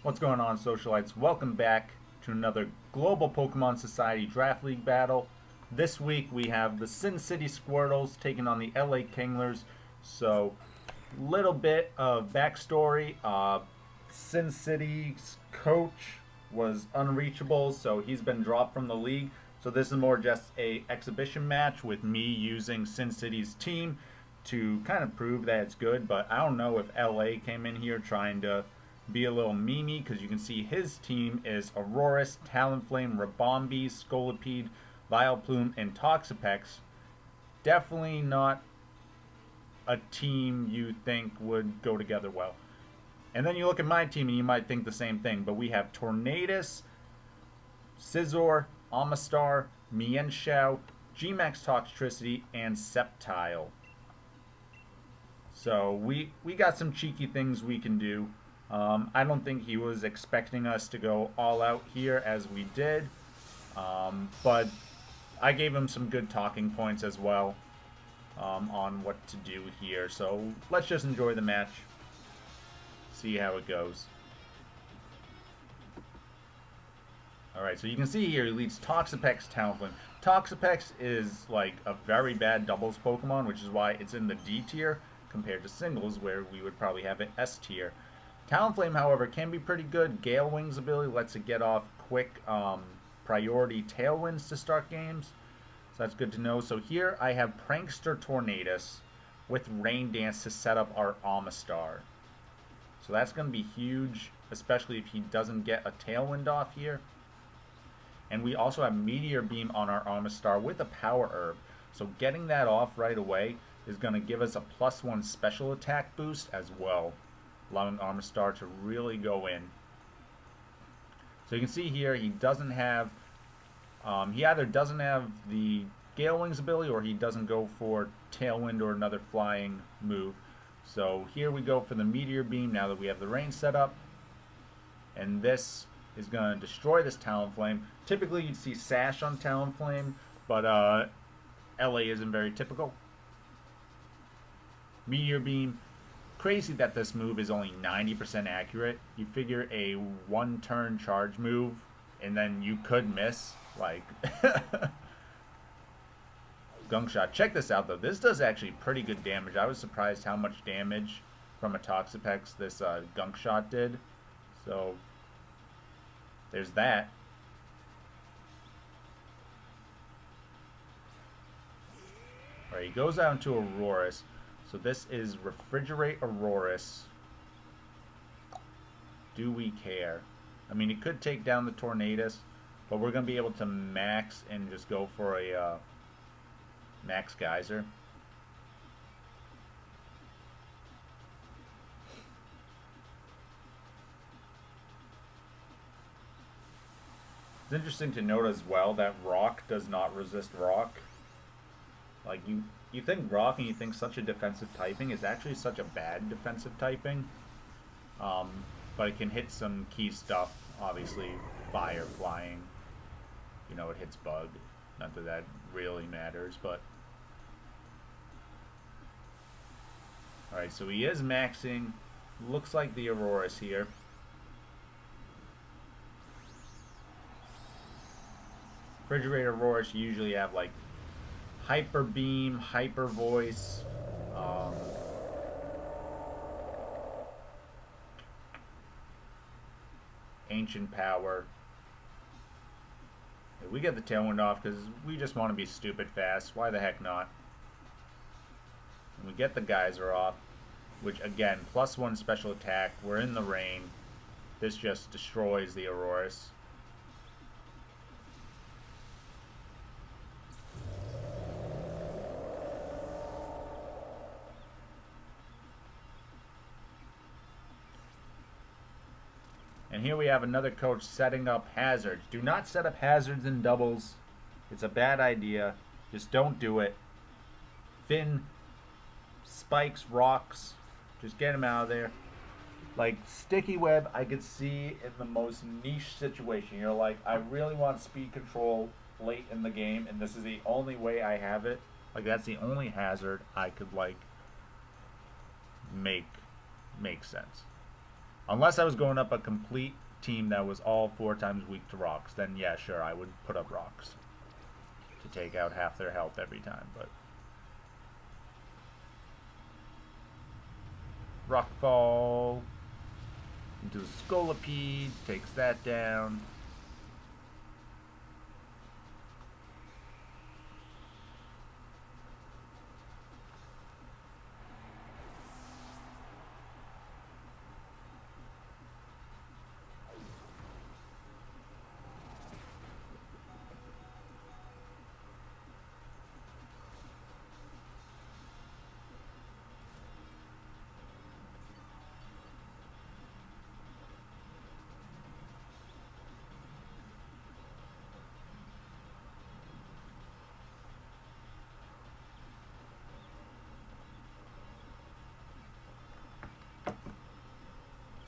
What's going on, socialites? Welcome back to another Global Pokemon Society Draft League battle. This week we have the Sin City Squirtles taking on the LA Kinglers. So, little bit of backstory. Sin City's coach was unreachable, so he's been dropped from the league. So this is more just a exhibition match with me using Sin City's team to kind of prove that it's good. But I don't know if LA came in here trying to be a little memey, because you can see his team is Aurorus, Talonflame, Ribombee, Scolipede, Vileplume, and Toxapex. Definitely not a team you think would go together well. And then you look at my team and you might think the same thing, but we have Tornadus, Scizor, Omastar, Mienshao, GMAX Toxtricity, and Sceptile. So we got some cheeky things we can do. I don't think he was expecting us to go all out here as we did, but I gave him some good talking points as well on what to do here. So let's just enjoy the match, see how it goes. Alright, so you can see here he leads Toxapex, Talonflame. Toxapex is like a very bad doubles Pokemon, which is why it's in the D tier compared to singles, where we would probably have it S tier. Talonflame, however, can be pretty good. Gale Wings ability lets it get off quick priority Tailwinds to start games. So that's good to know. So here I have Prankster Tornadus with Rain Dance to set up our Omastar. So that's going to be huge, especially if he doesn't get a Tailwind off here. And we also have Meteor Beam on our Omastar with a Power Herb. So getting that off right away is going to give us a +1 special attack boost as well, allowing Omastar to really go in. So you can see here he doesn't have, he either doesn't have the Gale Wings ability or he doesn't go for Tailwind or another flying move. So here we go for the Meteor Beam now that we have the rain set up. And this is going to destroy this Talonflame. Typically you'd see Sash on Talonflame, but LA isn't very typical. Meteor Beam. Crazy that this move is only 90% accurate. You figure a one-turn charge move, and then you could miss. Like, Gunk Shot. Check this out, though. This does actually pretty good damage. I was surprised how much damage from a Toxapex this Gunk Shot did. So, there's that. Alright, he goes out into Aurorus. So this is Refrigerate Aurorus. Do we care? I mean, it could take down the Tornadus, but we're going to be able to max and just go for a max geyser. It's interesting to note as well that Rock does not resist Rock. Like, you think Rock and you think such a defensive typing is actually such a bad defensive typing. But it can hit some key stuff. Obviously, fire, flying. You know, it hits bug. Not that that really matters, but... Alright, so he is maxing. Looks like the Aurorus here. Refrigerator Aurorus usually have, like, Hyper Beam, Hyper Voice, Ancient Power. Yeah, we get the Tailwind off because we just want to be stupid fast. Why the heck not? And we get the Geyser off, which again, +1 special attack. We're in the rain. This just destroys the Aurorus. And here we have another coach setting up hazards. Do not set up hazards in doubles. It's a bad idea. Just don't do it. Finn, spikes, rocks. Just get him out of there. Like, Sticky Web, I could see in the most niche situation. You're like, I really want speed control late in the game, and this is the only way I have it. Like, that's the only hazard I could, like, make sense. Unless I was going up a complete team that was all 4 times weak to rocks, then yeah, sure, I would put up rocks to take out half their health every time, but Rockfall into the Scolipede, takes that down.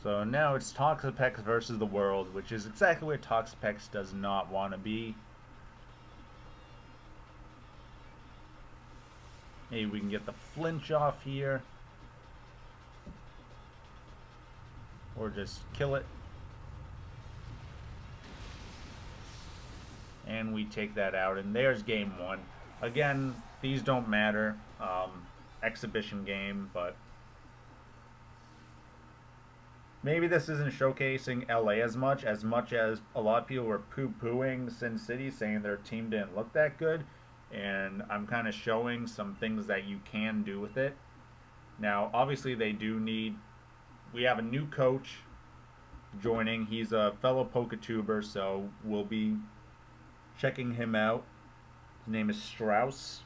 So now it's Toxapex versus the world, which is exactly where Toxapex does not want to be. Maybe we can get the flinch off here. Or just kill it. And we take that out, and there's game 1. Again, these don't matter. Exhibition game, but maybe this isn't showcasing LA as much as a lot of people were poo-pooing Sin City, saying their team didn't look that good, and I'm kind of showing some things that you can do with it. Now, obviously, we have a new coach joining. He's a fellow Pokatuber, so we'll be checking him out. His name is Strauss.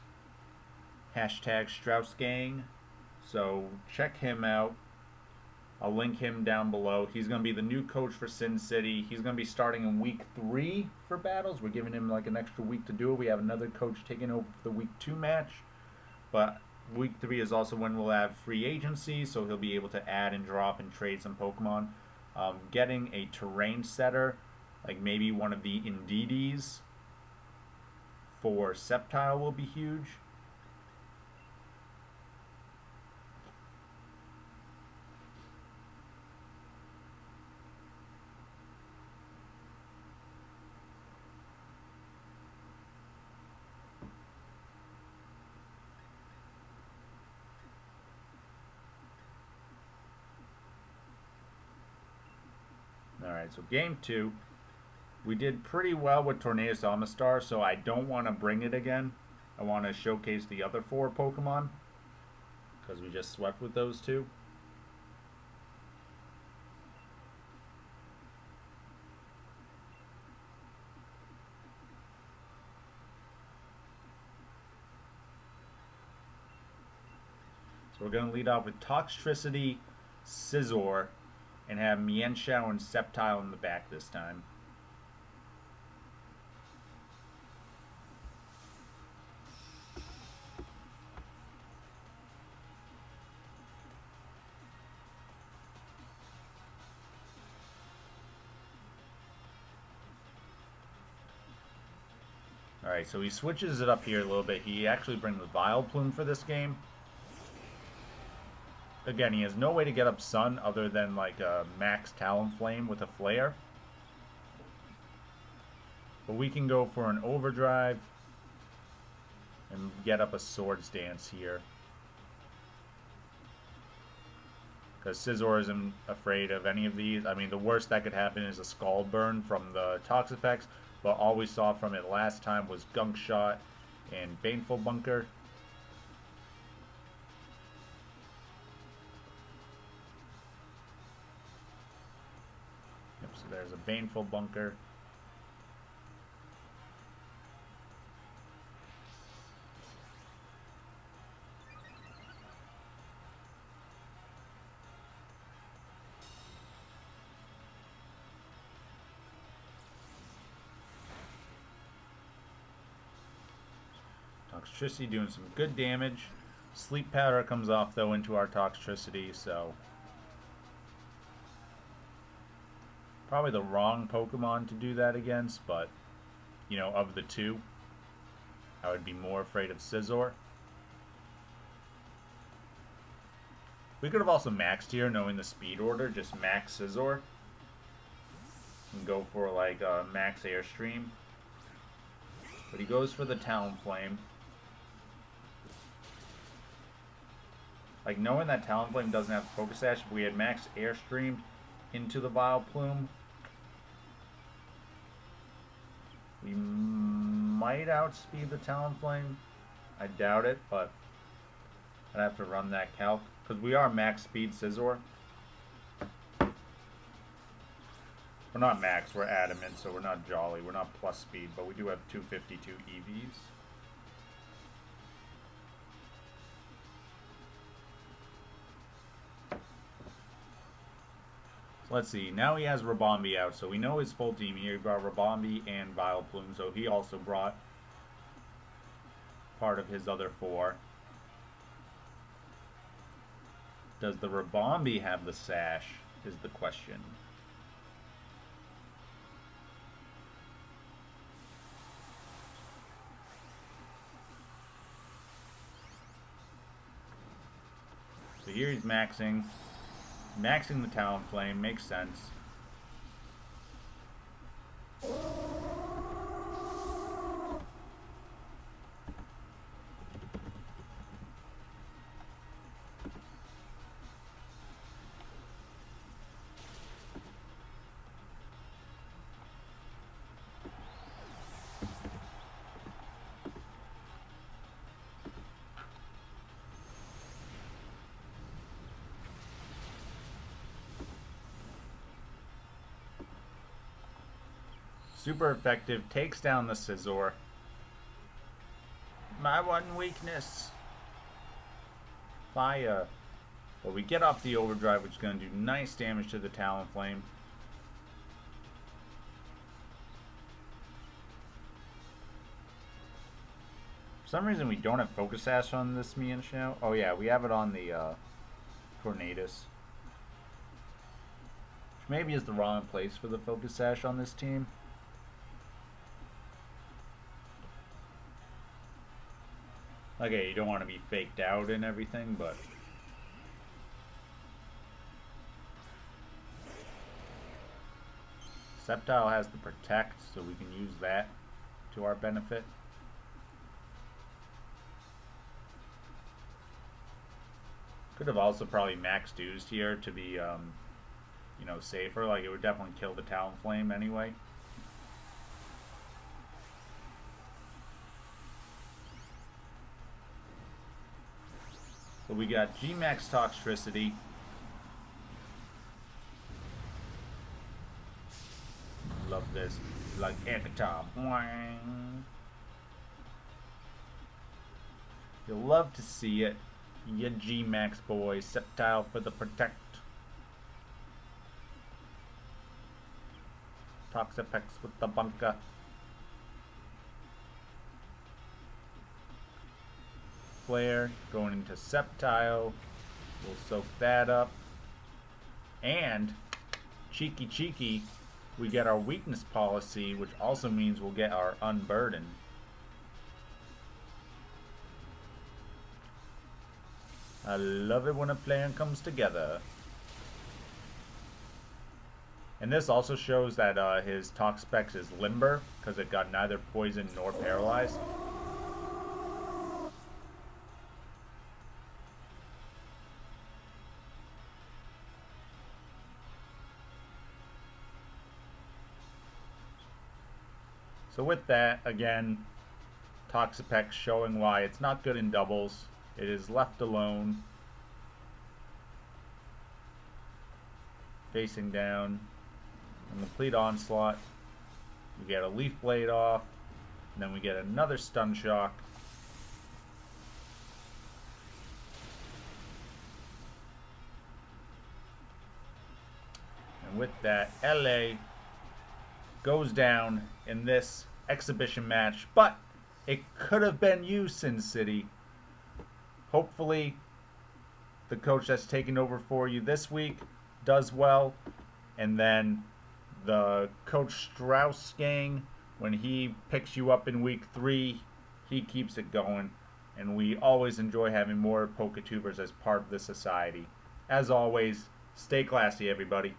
Hashtag Strauss Gang. So check him out. I'll link him down below. He's going to be the new coach for Sin City. He's going to be starting in week 3 for battles. We're giving him like an extra week to do it. We have another coach taking over for the week 2 match. But week 3 is also when we'll have free agency, so he'll be able to add and drop and trade some Pokemon. Getting a terrain setter, like maybe one of the Indeedis for Sceptile will be huge. Alright, so game 2. We did pretty well with Tornadus Omastar, so I don't want to bring it again. I want to showcase the other 4 Pokemon, because we just swept with those 2. So we're going to lead off with Toxtricity, Scizor, and have Mienshao and Sceptile in the back this time. Alright, so he switches it up here a little bit. He actually brings the Vileplume for this game. Again, he has no way to get up Sun other than like a max Talonflame with a Flare. But we can go for an Overdrive and get up a Swords Dance here. Because Scizor isn't afraid of any of these. I mean, the worst that could happen is a Skull Burn from the Toxapex. But all we saw from it last time was Gunk Shot and Baneful Bunker. Yep, so there's a Baneful Bunker. Toxtricity doing some good damage. Sleep Powder comes off though into our Toxtricity, so probably the wrong Pokemon to do that against, but you know, of the 2, I would be more afraid of Scizor. We could have also maxed here, knowing the speed order, just max Scizor. And go for like a max Airstream. But he goes for the Talonflame. Like, knowing that Talonflame doesn't have Focus Sash, if we had max Airstreamed into the Vileplume, we might outspeed the Talonflame. I doubt it, but I'd have to run that calc. Because we are max speed Scizor. We're not max, we're adamant, so we're not jolly. We're not plus speed, but we do have 252 EVs. So let's see, now he has Ribombee out, so we know his full team here. He brought Ribombee and Vileplume, so he also brought part of his other 4. Does the Ribombee have the sash, is the question. So here he's maxing the Talonflame, makes sense. Super effective, takes down the Scizor. My one weakness. Fire. But we get off the overdrive, which is going to do nice damage to the Talonflame. For some reason we don't have Focus Sash on this Mienshao. Oh yeah, we have it on the Tornadus. Which maybe is the wrong place for the Focus Sash on this team. Okay, you don't want to be faked out and everything, but Sceptile has the Protect, so we can use that to our benefit. Could have also probably maxed used here to be, you know, safer. Like, it would definitely kill the Talonflame anyway. So we got GMAX Toxtricity. Love this. Like air guitar. You'll love to see it. You GMAX boys. Sceptile for the Protect. Toxapex with the bunker. Flare going into Sceptile. We'll soak that up. And cheeky, we get our weakness policy, which also means we'll get our unburden. I love it when a plan comes together. And this also shows that his Toxapex is limber, because it got neither poisoned nor paralyzed. So with that, again, Toxapex showing why it's not good in doubles. It is left alone. Facing down. And complete onslaught. We get a Leaf Blade off. And then we get another Stun Shock. And with that, LA goes down in this exhibition match, but it could have been you, Sin City. Hopefully the coach that's taking over for you this week does well, and then the Coach Strauss gang, when he picks you up in week 3, he keeps it going, and we always enjoy having more Poketubers as part of the society. as always, stay classy, everybody.